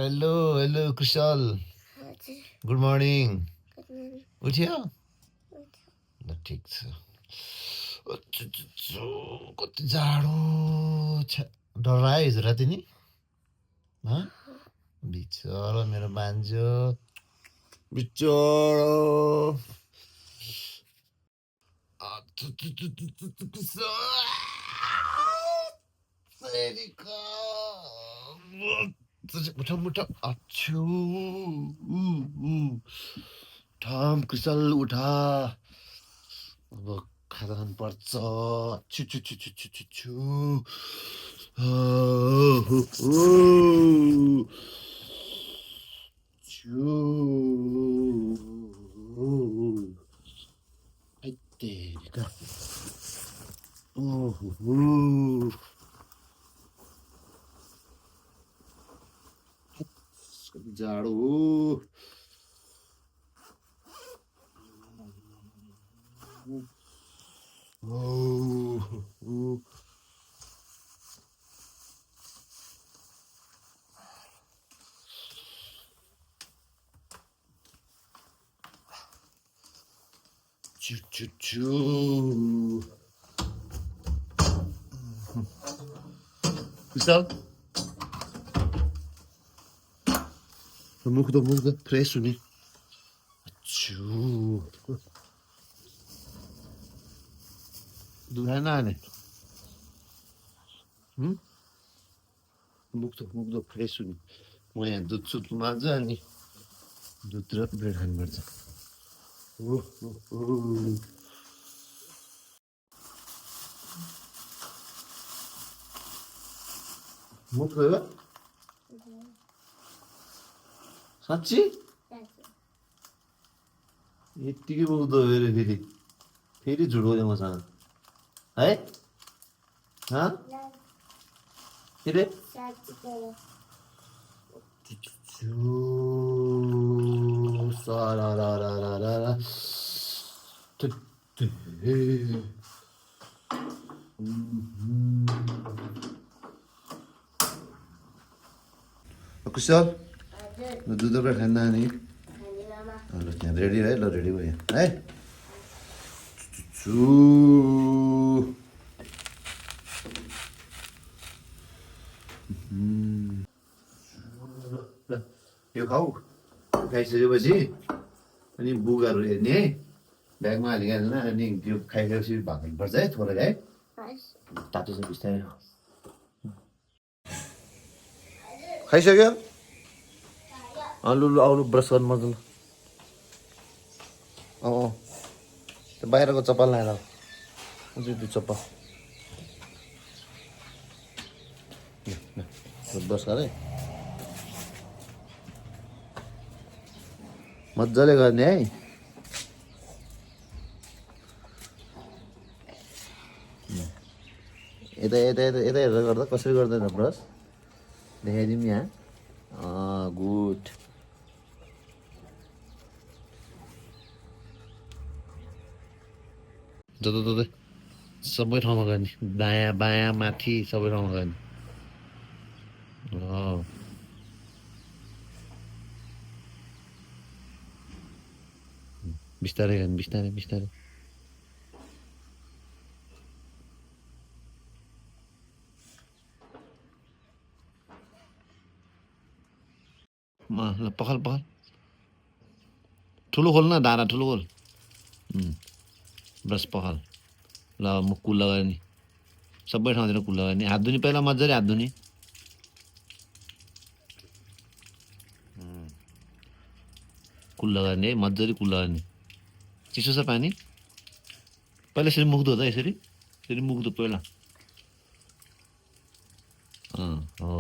Hello hello कुशल good morning उठ्यो ल ठिक छ कति जाडो छ डर लाग्यो हिजो राति नि बिचरा मेरो बान्जो बिचरा उठा उठा अच्छो ठाम कुशल उठा अब खाजा खानुपर्छ छु छु छु छु छु छु छु तेरिका जाडो Choo choo choo. Gustavo? मुख त फ्रेस हुने दुखाएन आने मुख त फ्रेस हुने म यहाँ दुध सुध माग्छ अनि दुध र ब्रेड खानुपर्छ मुख साँच्ची यत्तिकै बोल्दो फेरि फेरि फेरि झुट बोल्यो मसँग है के कुशल ल दुध ब्रेड खान नानी ल त्यहाँ रेडी है ल रेडी भयो है यो खाऊ खाइसकेपछि अनि बुगाहरू हेर्ने है ब्यागमा हालिहाल्नु अनि त्यो खाइसकेपछि भात खानुपर्छ है थोरै है तातो चाहिँ बिस्तारै खाइसक्यो लु लु आउनु ब्रस गर्नु मजाले त्यो बाहिरको चप्पल लाएर त्यो चप्पल ब्रस गर है मजाले गर्ने है यता यता यता यता हेरेर गर्दा कसरी गर्दैन ब्रस देखाइदिउँ यहाँ गुड जता सबै ठाउँमा गर्ने दायाँ बायाँ माथि सबै ठाउँमा गर्ने बिस्तारै गर्ने बिस्तारै बिस्तारै ल पखाल पखाल ठुलो खोल न दाना ठुलो खोल ब्रस पखाल ल मुख कुल्ला गर्ने सबै ठाउँतिर कुल्ला गर्ने हात धुने पहिला मजाले हात धुने कुल्ला गर्ने है मजाले कुल्ला गर्ने चिसो छ पानी पहिला यसरी मुख धो त यसरी मुख धो पहिला हो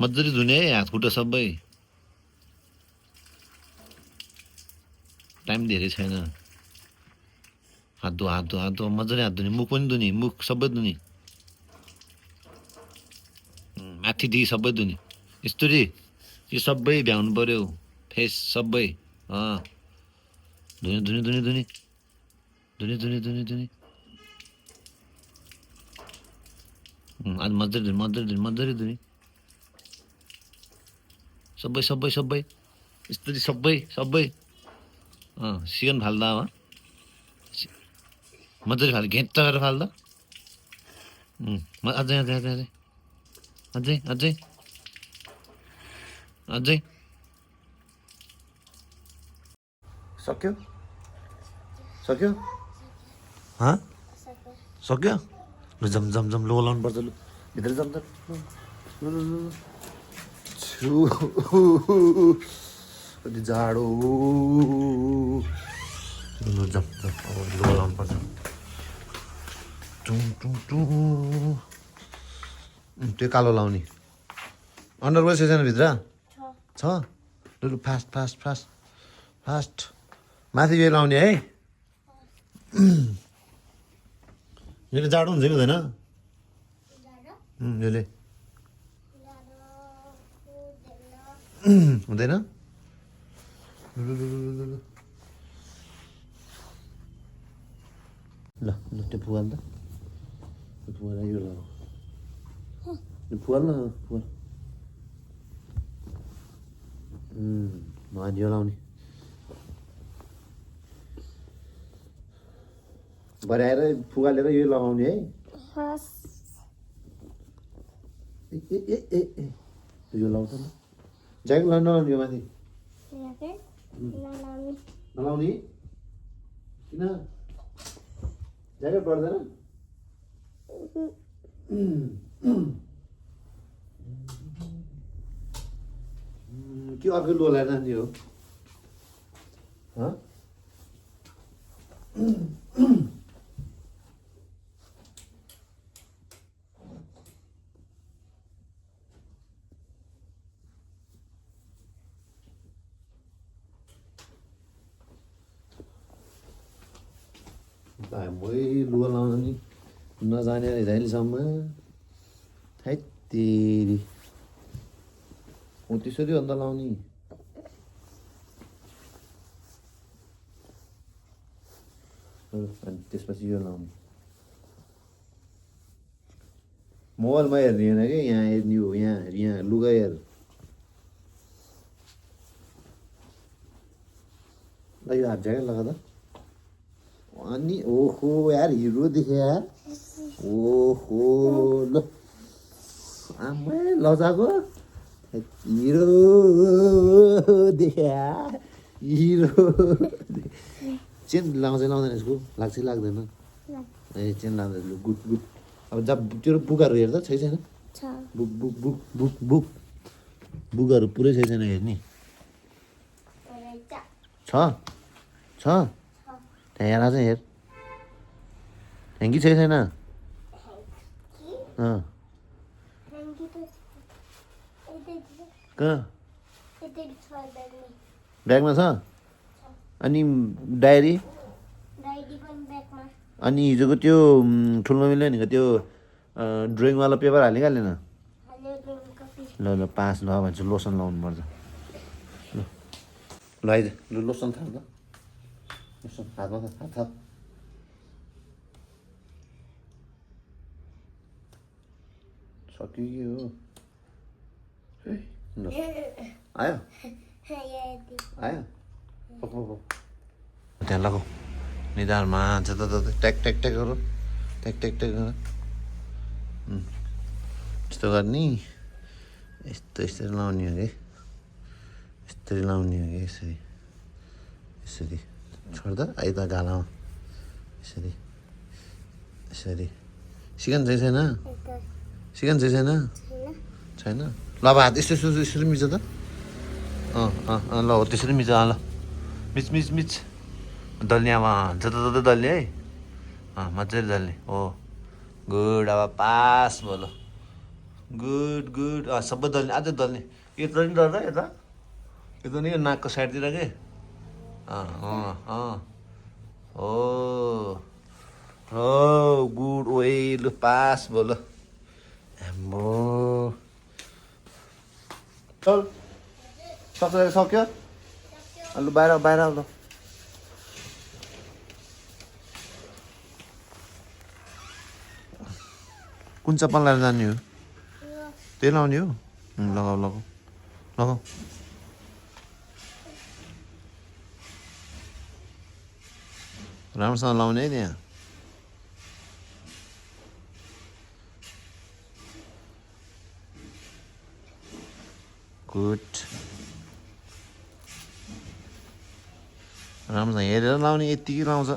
मजाले धुने है हात खुट्टा सबै टाइम धेरै छैन हात धो मजाले हात धुने मुख पनि धुने मुख सबै धुने माथिदेखि सबै धुने यस्तरी यो सबै भ्याउनु पर्यो फेस सबै धुने धुने धुने धुने धुने धुने धुने धुने आज मजाले धुने मजाले धुने मजाले धुने सबै सबै सबै यस्तरी सबै सबै सिकन फाल्दा अब मजाले फाल्दा घेच्च गरेर फाल्दा अझै अझै अझै अझै अझै अझै अझै सक्यो सक्यो सक्यो लु जम जम जम लो लाउनु पर्छ लु भित्र जम जम कति जाडो लु जम जम अब लो लाउनु पर्छ त्यो कालो लाउने अन्डरवेयर छैन भित्र छ लु फास्ट फास्ट फास्ट फास्ट माथि यो लाउने है यसले जाडो हुन्छ कि हुँदैन यसले हुँदैन ल ल त्यो फुवाल त फुवाल यो लगाऊ फुवाल न फुवाल यो लाउने भरे आएर फुगालेर यो लगाउने है यो लाउँछ न ज्याकेट लाउनु नलाउने यो माथि नलाउने किन ज्याकेट पर्दैन के अर्को लो लगाएर जाने हो मै लुगा लाउन नि नजाने रहेछ अहिलेसम्म तेरि त्यसरी अन्त लाउने अनि त्यसपछि यो लाउने मोबाइलमा हेर्ने होइन कि यहाँ हेर्ने हो यहाँ लुगा हेर ल यो हाफ ज्याकेट लगा त अनि ओहो यार हिरो देखे यार ओहो ल आमै लजाको हिरो देखे यार हिरो चेन लाउँछ लाउँदैन यसको लाग्छ लाग्दैन ए चेन लाउँदैन गुड गुड अब जब त्यो बुकहरू हेर्दा छैन book book book book book बुकहरू पुरै छैन हेर्ने छ त्यहाँ हेर चाहिँ हेर ह्याङ्की छैन कहाँ ब्यागमा छ अनि डायरी अनि हिजोको त्यो ठुलो मम्मीले भनेको त्यो ड्रइङवाला पेपर हालेको हालेन ल ल पास ल भन्छ लोसन लाउनु पर्छ ल आइज लु लोसन थाल त लोसन हातमा हात थाप सक्यो हो ल आयो आयो त्यहाँ लगाऊ निधारमा जता ट्याक ट्याक ट्याक गर ट्याक ट्याक ट्याक गर यस्तो गर्ने यसरी लाउने हो कि यसरी लाउने हो कि यसरी यसरी छोड्दा आइता गालामा यसरी यसरी सिकन छैन सिकन छैन छैन ल अब हात यस्तो यसरी मिच त ल हो त्यसरी मिच ल मिच मिच मिच दल्ने अब जता दल्ने है मजाले दल्ने हो गुड अब पास भयो गुड गुड सबै दल्ने अझै दल्ने यता नि दल्दा यता यता नि यो नाकको साइडतिर के हो गुड ओए लु पास भयो आम्बो चल सक्यो लु बाहिर बाहिर आऊ ल कुन चप्पल लगाएर जाने हो त्यही लाउने हो लगाऊ लगाऊ लगाऊ राम्रोसँग लाउने है त्यहाँ गुड राम्रोसँग हेरेर लाउने यत्तिकै लाउँछ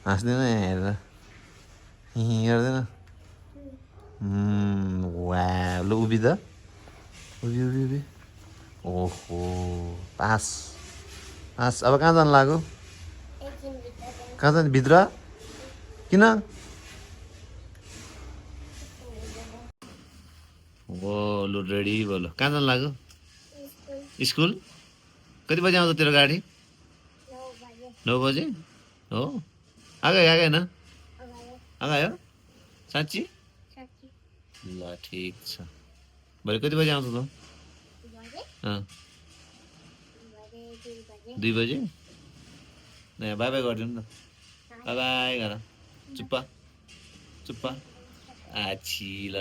हाँस्दैन यहाँ हेरेर गर्दैन वा लु उभि त उभि उभि उभि ओहो पास पास अब कहाँ जानु लाग्यो कहाँ जाने भित्र किन ओ लु रेडी बोलो कहाँ जानु लाग्यो स्कुल कति बजी आउँछ तेरो गाडी 9 बजे हो आगयो न आगयो साँच्ची ल ठिक छ भरे कति बजी आउँछ त 2 बजे बाई बाई गरिदिनु न बाई बाई गर चुप्पा चुप्पा आछि ल